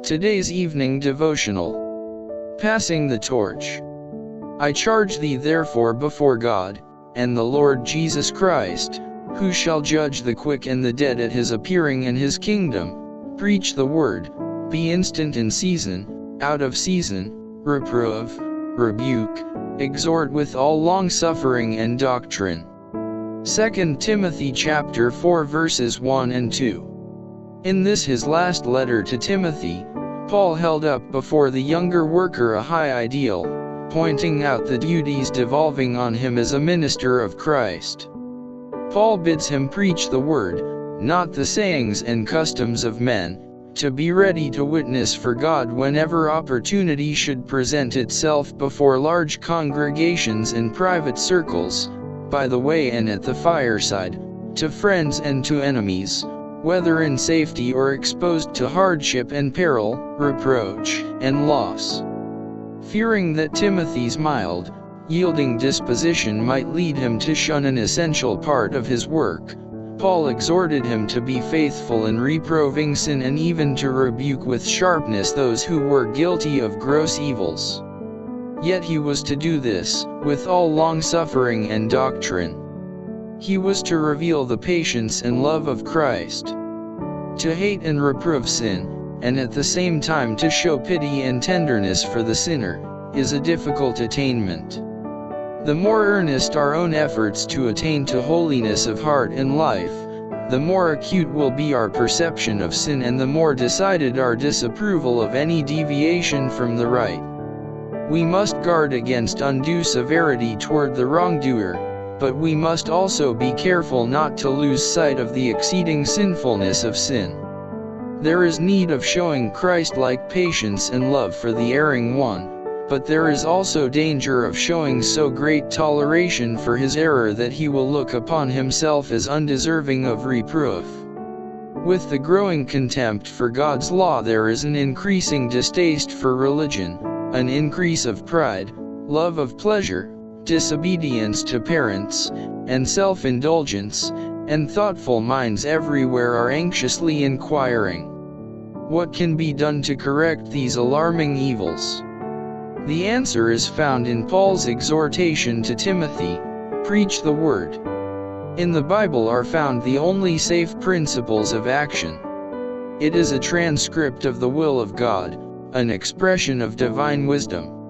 Today's evening devotional. Passing the torch. I charge thee therefore before God, and the Lord Jesus Christ, who shall judge the quick and the dead at his appearing in his kingdom. Preach the word, be instant in season, out of season, reprove, rebuke, exhort with all longsuffering and doctrine. 2 Timothy chapter 4 verses 1 and 2. In this his last letter to Timothy, Paul held up before the younger worker a high ideal, pointing out the duties devolving on him as a minister of Christ. Paul bids him preach the word, not the sayings and customs of men, to be ready to witness for God whenever opportunity should present itself before large congregations and private circles, by the way and at the fireside, to friends and to enemies, whether in safety or exposed to hardship and peril, reproach, and loss. Fearing that Timothy's mild, yielding disposition might lead him to shun an essential part of his work, Paul exhorted him to be faithful in reproving sin and even to rebuke with sharpness those who were guilty of gross evils. Yet he was to do this, with all longsuffering and doctrine. He was to reveal the patience and love of Christ. To hate and reprove sin, and at the same time to show pity and tenderness for the sinner, is a difficult attainment. The more earnest our own efforts to attain to holiness of heart and life, the more acute will be our perception of sin and the more decided our disapproval of any deviation from the right. We must guard against undue severity toward the wrongdoer, but we must also be careful not to lose sight of the exceeding sinfulness of sin. There is need of showing Christ-like patience and love for the erring one, but there is also danger of showing so great toleration for his error that he will look upon himself as undeserving of reproof. With the growing contempt for God's law there is an increasing distaste for religion, an increase of pride, love of pleasure, disobedience to parents, and self-indulgence, and thoughtful minds everywhere are anxiously inquiring, what can be done to correct these alarming evils? The answer is found in Paul's exhortation to Timothy, preach the word. In the Bible are found the only safe principles of action. It is a transcript of the will of God, an expression of divine wisdom.